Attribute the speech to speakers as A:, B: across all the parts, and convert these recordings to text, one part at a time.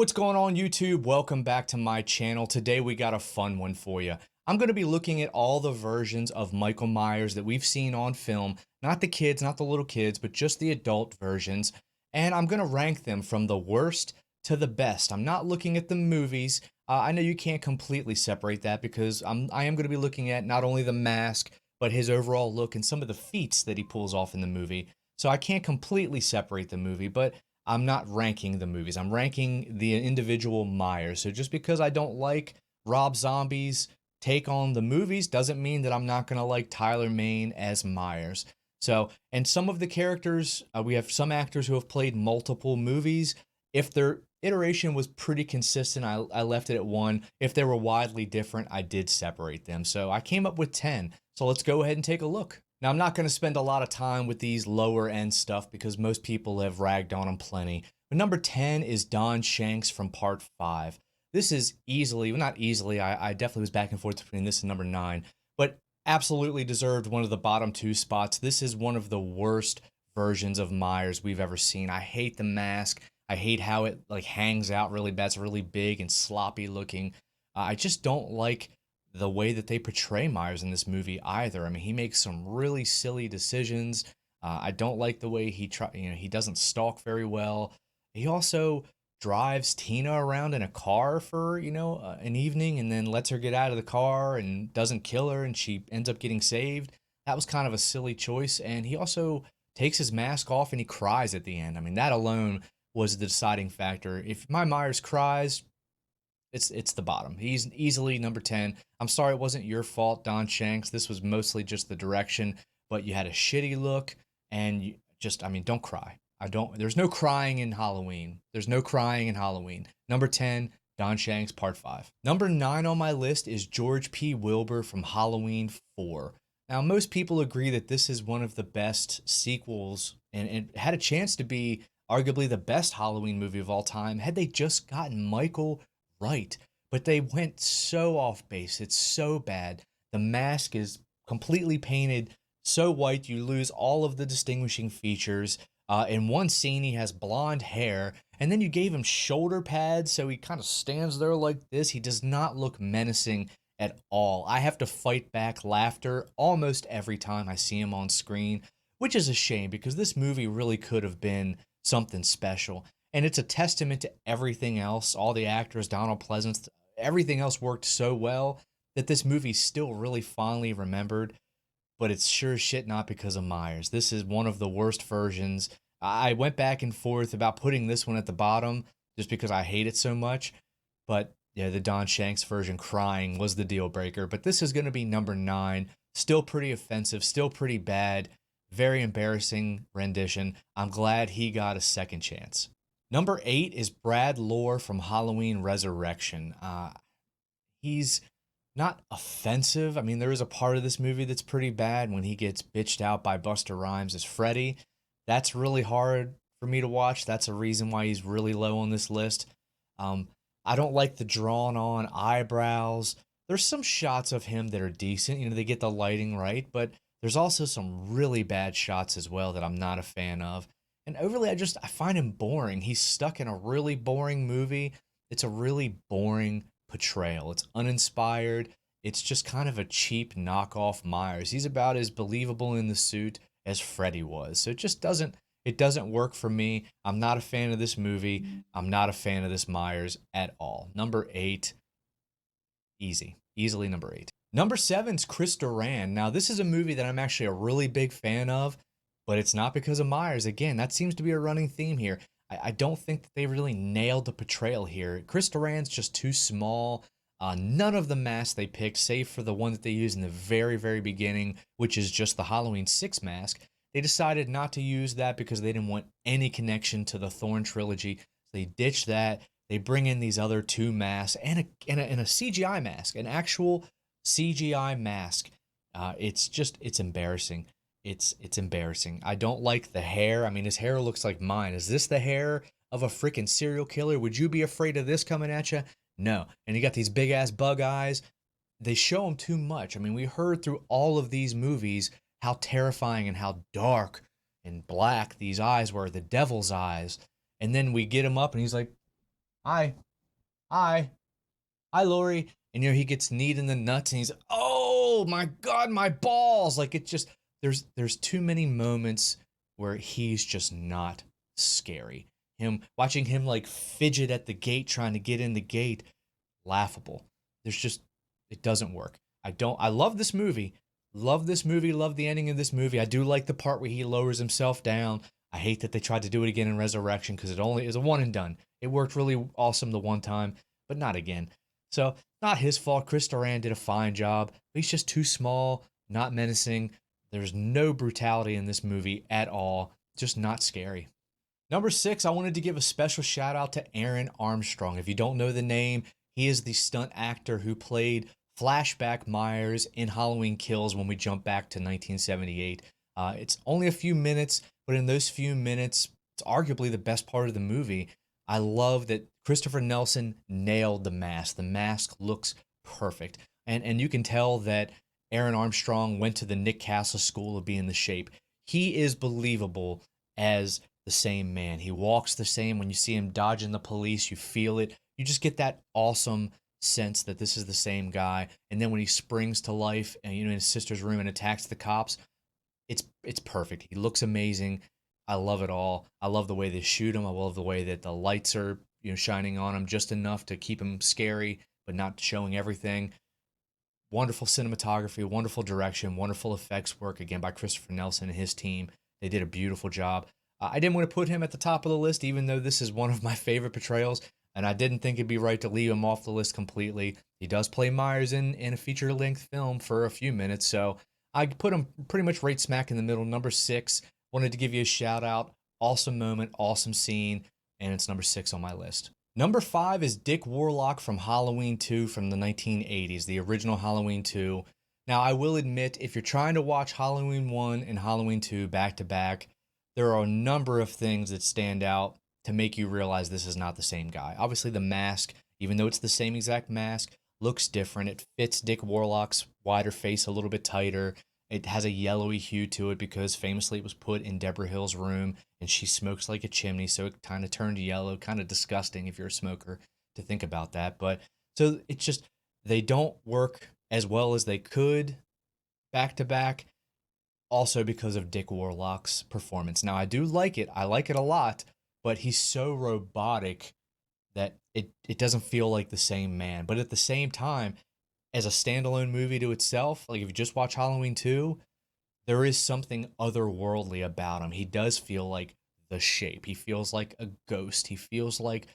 A: What's going on YouTube? Welcome back to my channel. Today we got a fun one for you. I'm going to be looking at all the versions of Michael Myers that we've seen on film. Not the kids, not the little kids, but just the adult versions. And I'm going to rank them from the worst to the best. I'm not looking at the movies. I know you can't completely separate that because I am going to be looking at not only the mask, but his overall look and some of the feats that he pulls off in the movie. So I can't completely separate the movie, but I'm not ranking the movies. I'm ranking the individual Myers. So just because I don't like Rob Zombie's take on the movies doesn't mean that I'm not going to like Tyler Mane as Myers. So, and some of the characters, we have some actors who have played multiple movies. If their iteration was pretty consistent, I left it at 1. If they were widely different, I did separate them. So I came up with 10. So let's go ahead and take a look. Now, I'm not going to spend a lot of time with these lower end stuff because most people have ragged on them plenty. But number 10 is Don Shanks from Part 5. This is easily, well, not easily, I definitely was back and forth between this and number 9, but absolutely deserved one of the bottom 2 spots. This is one of the worst versions of Myers we've ever seen. I hate the mask. I hate how it like hangs out really bad. It's really big and sloppy looking. I just don't like the way that they portray Myers in this movie either. I mean, he makes some really silly decisions. I don't like the way he doesn't stalk very well. He also drives Tina around in a car for, an evening and then lets her get out of the car and doesn't kill her and she ends up getting saved. That was kind of a silly choice. And he also takes his mask off and he cries at the end. I mean, that alone was the deciding factor. If my Myers cries, it's the bottom. He's easily number 10. I'm sorry it wasn't your fault, Don Shanks. This was mostly just the direction, but you had a shitty look and I mean, don't cry. There's no crying in Halloween. There's no crying in Halloween. Number 10, Don Shanks, Part 5. Number 9 on my list is George P. Wilbur from Halloween 4. Now, most people agree that this is one of the best sequels and it had a chance to be arguably the best Halloween movie of all time had they just gotten Michael right. But they went so off base. It's so bad. The mask is completely painted so white you lose all of the distinguishing features. In one scene, he has blonde hair, and then you gave him shoulder pads, so he kind of stands there like this. He does not look menacing at all. I have to fight back laughter almost every time I see him on screen, which is a shame because this movie really could have been something special. And it's a testament to everything else, all the actors, Donald Pleasance, everything else worked so well that this movie's still really fondly remembered, but it's sure as shit not because of Myers. This is one of the worst versions. I went back and forth about putting this one at the bottom just because I hate it so much, but yeah, the Don Shanks version crying was the deal breaker, but this is going to be number 9. Still pretty offensive, still pretty bad, very embarrassing rendition. I'm glad he got a second chance. Number 8 is Brad Lore from Halloween Resurrection. He's not offensive. I mean, there is a part of this movie that's pretty bad when he gets bitched out by Busta Rhymes as Freddy. That's really hard for me to watch. That's a reason why he's really low on this list. I don't like the drawn on eyebrows. There's some shots of him that are decent. They get the lighting right, but there's also some really bad shots as well that I'm not a fan of. And overly, I find him boring. He's stuck in a really boring movie. It's a really boring portrayal. It's uninspired. It's just kind of a cheap knockoff Myers. He's about as believable in the suit as Freddy was. So it doesn't work for me. I'm not a fan of this movie. I'm not a fan of this Myers at all. Number 8, easily number 8. Number 7's Chris Duran. Now, this is a movie that I'm actually a really big fan of, but it's not because of Myers. Again, that seems to be a running theme here. I don't think that they really nailed the portrayal here. Chris Duran's just too small. None of the masks they picked, save for the one that they used in the very, very beginning, which is just the Halloween 6 mask, they decided not to use that because they didn't want any connection to the Thorn trilogy. So they ditched that. They bring in these other 2 masks and a CGI mask, an actual CGI mask. It's embarrassing. It's embarrassing. I don't like the hair. I mean, his hair looks like mine. Is this the hair of a freaking serial killer? Would you be afraid of this coming at you? No. And you got these big ass bug eyes. They show him too much. I mean, we heard through all of these movies how terrifying and how dark and black these eyes were, the devil's eyes. And then we get him up and he's like, Hi, hi, hi, Lori. And he gets kneed in the nuts, and he's, oh my god, my balls! Like it just there's too many moments where he's just not scary. Him watching him like fidget at the gate trying to get in the gate, laughable. There's just it doesn't work. I love this movie. Love this movie, love the ending of this movie. I do like the part where he lowers himself down. I hate that they tried to do it again in Resurrection because it only is a one and done. It worked really awesome the one time, but not again. So, not his fault. Chris Duran did a fine job. He's just too small, not menacing. There's no brutality in this movie at all. Just not scary. Number 6, I wanted to give a special shout out to Aaron Armstrong. If you don't know the name, he is the stunt actor who played Flashback Myers in Halloween Kills when we jump back to 1978. It's only a few minutes, but in those few minutes, it's arguably the best part of the movie. I love that Christopher Nelson nailed the mask. The mask looks perfect. And you can tell that Aaron Armstrong went to the Nick Castle School of being the shape. He is believable as the same man. He walks the same. When you see him dodging the police, you feel it. You just get that awesome sense that this is the same guy. And then when he springs to life and in his sister's room and attacks the cops, it's perfect. He looks amazing. I love it all. I love the way they shoot him. I love the way that the lights are shining on him just enough to keep him scary, but not showing everything. Wonderful cinematography, wonderful direction, wonderful effects work again by Christopher Nelson and his team. They did a beautiful job. I didn't want to put him at the top of the list, even though this is one of my favorite portrayals, and I didn't think it'd be right to leave him off the list completely. He does play Myers in a feature-length film for a few minutes, so I put him pretty much right smack in the middle. Number 6, wanted to give you a shout out. Awesome moment, awesome scene, and it's number 6 on my list. Number 5 is Dick Warlock from Halloween 2 from the 1980s, the original Halloween 2. Now, I will admit, if you're trying to watch Halloween 1 and Halloween 2 back to back, there are a number of things that stand out to make you realize this is not the same guy. Obviously, the mask, even though it's the same exact mask, looks different. It fits Dick Warlock's wider face a little bit tighter. It has a yellowy hue to it because famously it was put in Deborah Hill's room and she smokes like a chimney, so it kind of turned yellow. Kind of disgusting if you're a smoker to think about that. But so it's just, they don't work as well as they could back to back, also because of Dick Warlock's performance. Now, I do like it. I like it a lot, but he's so robotic that it doesn't feel like the same man. But at the same time, as a standalone movie to itself, like if you just watch Halloween 2, there is something otherworldly about him. He does feel like the shape. He feels like a ghost. He feels like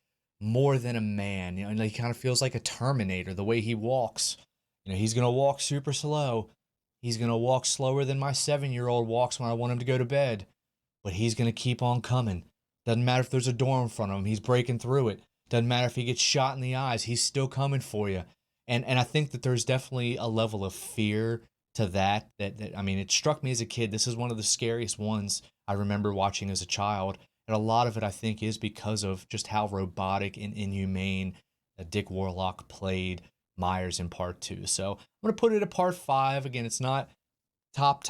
A: more than a man. And he kind of feels like a Terminator, the way he walks. He's going to walk super slow. He's going to walk slower than my 7-year-old walks when I want him to go to bed. But he's going to keep on coming. Doesn't matter if there's a door in front of him, he's breaking through it. Doesn't matter if he gets shot in the eyes, he's still coming for you. And I think that there's definitely a level of fear to that I mean, it struck me as a kid. This is one of the scariest ones I remember watching as a child. And a lot of it, I think, is because of just how robotic and inhumane Dick Warlock played Myers in part 2. So I'm going to put it at part 5. Again, it's not top,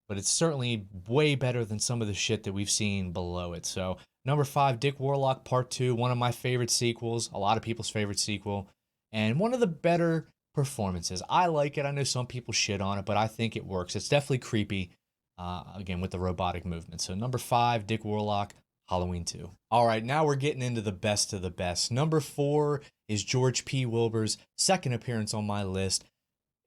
A: but it's certainly way better than some of the shit that we've seen below it. So number 5, Dick Warlock part 2, one of my favorite sequels, a lot of people's favorite sequel, and one of the better performances. I like it. I know some people shit on it, but I think it works. It's definitely creepy, again, with the robotic movement. So number 5, Dick Warlock, Halloween 2. All right, now we're getting into the best of the best. Number 4 is George P. Wilbur's second appearance on my list.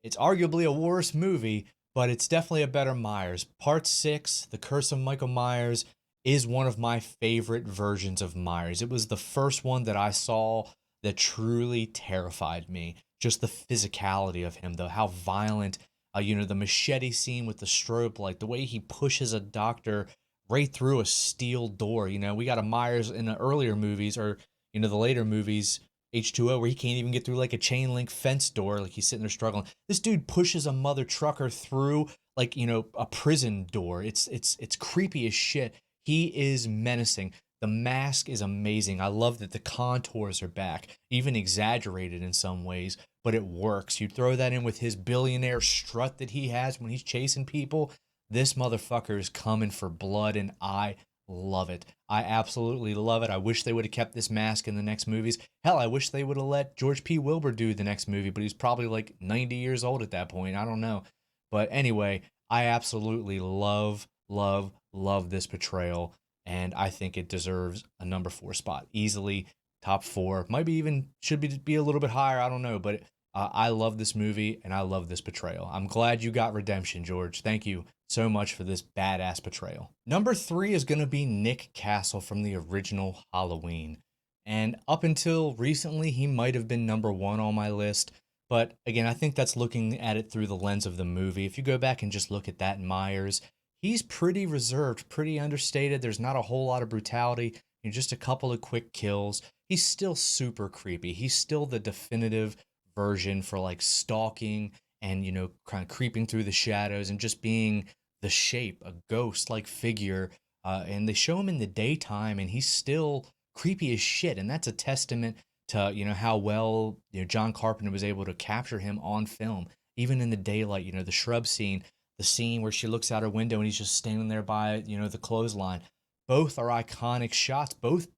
A: It's arguably a worse movie, but it's definitely a better Myers. Part 6, The Curse of Michael Myers, is one of my favorite versions of Myers. It was the first one that I saw that truly terrified me. Just the physicality of him, though, how violent, the machete scene with the strobe light, the way he pushes a doctor right through a steel door. We got a Myers in the earlier movies, or, the later movies, H2O, where he can't even get through like a chain link fence door, like he's sitting there struggling. This dude pushes a mother trucker through like, a prison door. It's creepy as shit. He is menacing. The mask is amazing. I love that the contours are back, even exaggerated in some ways, but it works. You throw that in with his billionaire strut that he has when he's chasing people. This motherfucker is coming for blood, and I love it. I absolutely love it. I wish they would have kept this mask in the next movies. Hell, I wish they would have let George P. Wilbur do the next movie, but he's probably like 90 years old at that point. I don't know. But anyway, I absolutely love, love, love this portrayal, and I think it deserves a number four spot. Easily top four. Might be even should be a little bit higher. I don't know, but I love this movie and I love this portrayal. I'm glad you got redemption, George. Thank you so much for this badass portrayal. Number three is going to be Nick Castle from the original Halloween. And up until recently, he might have been number one on my list. But again, I think that's looking at it through the lens of the movie. If you go back and just look at that Myers, he's pretty reserved, pretty understated. There's not a whole lot of brutality, just a couple of quick kills. He's still super creepy. He's still the definitive version for like stalking and, kind of creeping through the shadows and just being the shape, a ghost like figure. And they show him in the daytime and he's still creepy as shit. And that's a testament to, how well, John Carpenter was able to capture him on film, even in the daylight, the shrub scene, the scene where she looks out her window and he's just standing there by, the clothesline. Both are iconic shots, both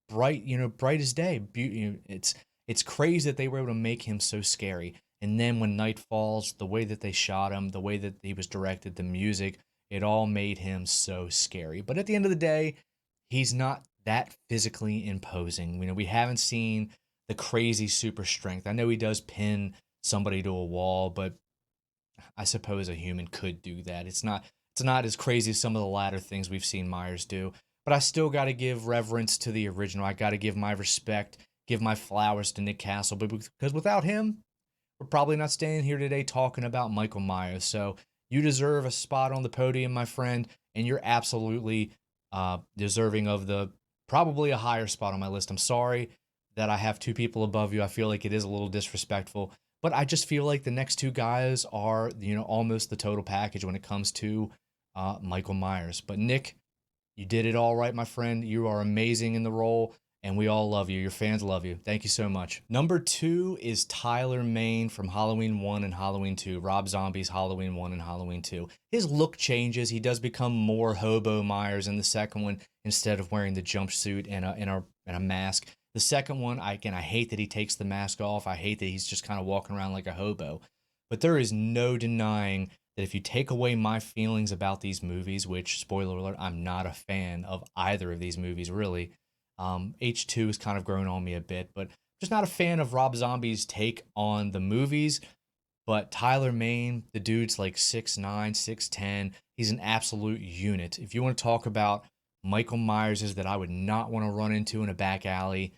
A: bright, bright as day. It's crazy that they were able to make him so scary. And then when night falls, the way that they shot him, the way that he was directed, the music, it all made him so scary. But at the end of the day, he's not that physically imposing. We haven't seen the crazy super strength. I know he does pin somebody to a wall, but I suppose a human could do that. It's not as crazy as some of the latter things we've seen Myers do. But I still got to give reverence to the original. I got to give my respect, give my flowers to Nick Castle, but because without him, we're probably not standing here today talking about Michael Myers. So you deserve a spot on the podium, my friend, and you're absolutely deserving of the probably a higher spot on my list. I'm sorry that I have two people above you. I feel like it is a little disrespectful, but I just feel like the next two guys are, almost the total package when it comes to Michael Myers. But Nick, you did it all right, my friend. You are amazing in the role, and we all love you. Your fans love you. Thank you so much. Number two is Tyler Mane from Halloween 1 and Halloween 2. Rob Zombie's Halloween 1 and Halloween 2. His look changes. He does become more Hobo Myers in the second one instead of wearing the jumpsuit and a mask. The second one, I hate that he takes the mask off. I hate that he's just kind of walking around like a hobo. But there is no denying that if you take away my feelings about these movies, which, spoiler alert, I'm not a fan of either of these movies, really. H2 has kind of grown on me a bit, but just not a fan of Rob Zombie's take on the movies. But Tyler Mane, the dude's like 6'9", 6'10". He's an absolute unit. If you want to talk about Michael Myers that I would not want to run into in a back alley,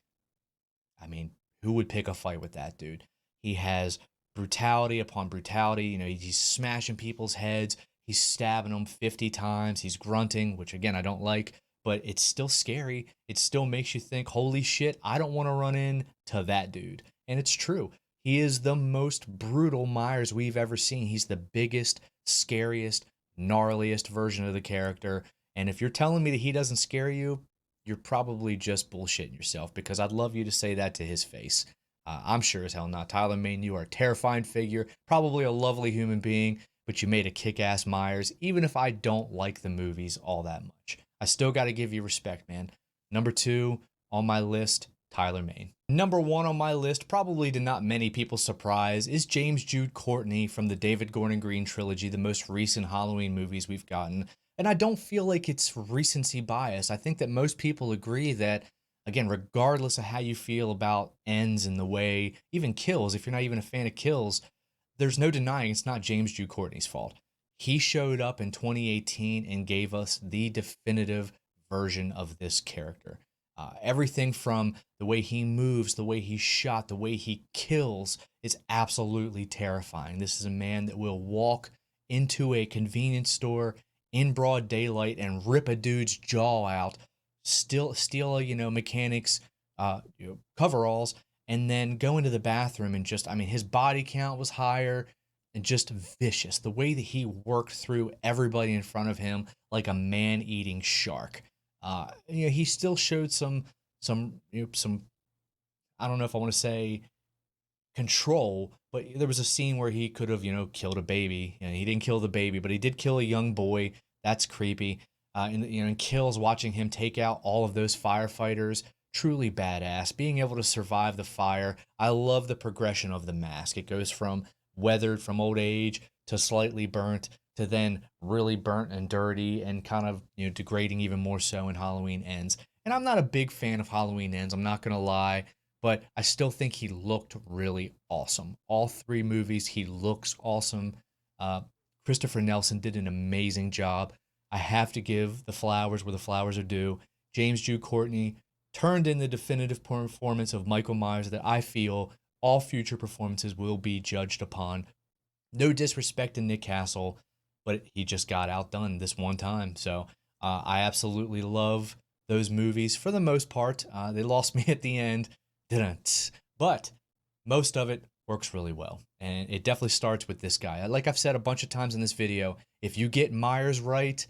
A: I mean, who would pick a fight with that dude? He has brutality upon brutality. He's smashing people's heads. He's stabbing them 50 times. He's grunting, which again, I don't like, but it's still scary. It still makes you think, holy shit, I don't want to run into that dude. And it's true. He is the most brutal Myers we've ever seen. He's the biggest, scariest, gnarliest version of the character. And if you're telling me that he doesn't scare you, you're probably just bullshitting yourself, because I'd love you to say that to his face. I'm sure as hell not. Tyler Mane, you are a terrifying figure, probably a lovely human being, but you made a kick-ass Myers, even if I don't like the movies all that much. I still got to give you respect, man. Number two on my list, Tyler Mane. Number one on my list, probably to not many people's surprise, is James Jude Courtney from the David Gordon Green trilogy, the most recent Halloween movies we've gotten. And I don't feel like it's recency bias. I think that most people agree that, again, regardless of how you feel about ends and the way, even kills, if you're not even a fan of kills, there's no denying it's not James Jude Courtney's fault. He showed up in 2018 and gave us the definitive version of this character. Everything from the way he moves, the way he's shot, the way he kills is absolutely terrifying. This is a man that will walk into a convenience store in broad daylight and rip a dude's jaw out, steal mechanics, coveralls, and then go into the bathroom and just, his body count was higher and just vicious. The way that he worked through everybody in front of him like a man-eating shark. He still showed some, I don't know if I want to say control, but there was a scene where he could have, killed a baby. He didn't kill the baby, but he did kill a young boy. That's creepy. in kills, watching him take out all of those firefighters, truly badass. Being able to survive the fire. I love the progression of the mask. It goes from weathered from old age to slightly burnt to then really burnt and dirty and kind of degrading even more so in Halloween Ends. And I'm not a big fan of Halloween Ends, I'm not gonna lie, but I still think he looked really awesome. All three movies, he looks awesome. Uh, Christopher Nelson did an amazing job. I have to give the flowers where the flowers are due. James Jude Courtney turned in the definitive performance of Michael Myers that I feel all future performances will be judged upon. No disrespect to Nick Castle, but he just got outdone this one time. So I absolutely love those movies for the most part. They lost me at the end, didn't, but most of it works really well. And it definitely starts with this guy. Like I've said a bunch of times in this video, if you get Myers right,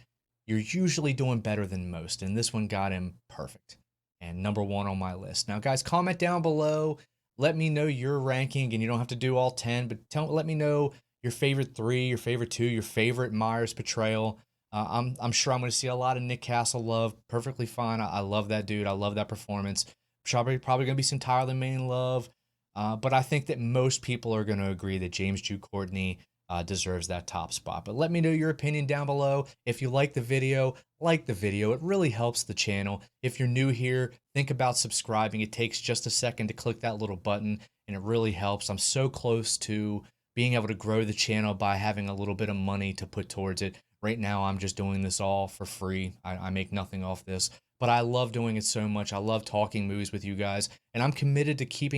A: you're usually doing better than most. And this one got him perfect and number one on my list. Now, guys, comment down below. Let me know your ranking, and you don't have to do all 10, but let me know your favorite 3, your favorite 2, your favorite Myers portrayal. I'm sure I'm going to see a lot of Nick Castle love. Perfectly fine. I love that dude. I love that performance. Probably going to be some Tyler Mane love. But I think that most people are going to agree that James Jude Courtney deserves that top spot. But let me know your opinion down below. If you like the video, like the video. It really helps the channel. If you're new here, think about subscribing. It takes just a second to click that little button, and it really helps. I'm so close to being able to grow the channel by having a little bit of money to put towards it. Right now, I'm just doing this all for free. I make nothing off this, but I love doing it so much. I love talking movies with you guys, and I'm committed to keep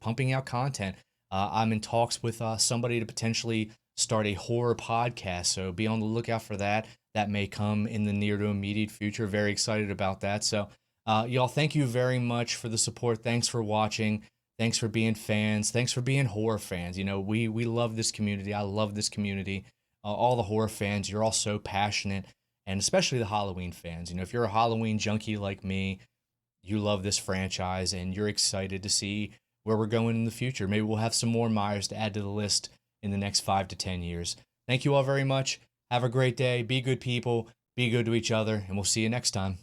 A: pumping out content. I'm in talks with somebody to potentially start a horror podcast, so be on the lookout for that. That may come in the near to immediate future. Very excited about that. So, y'all, thank you very much for the support. Thanks for watching. Thanks for being fans. Thanks for being horror fans. We love this community. I love this community. All the horror fans, you're all so passionate, and especially the Halloween fans. If you're a Halloween junkie like me, you love this franchise, and you're excited to see where we're going in the future. Maybe we'll have some more Myers to add to the list in the next 5 to 10 years. Thank you all very much. Have a great day. Be good people. Be good to each other, and we'll see you next time.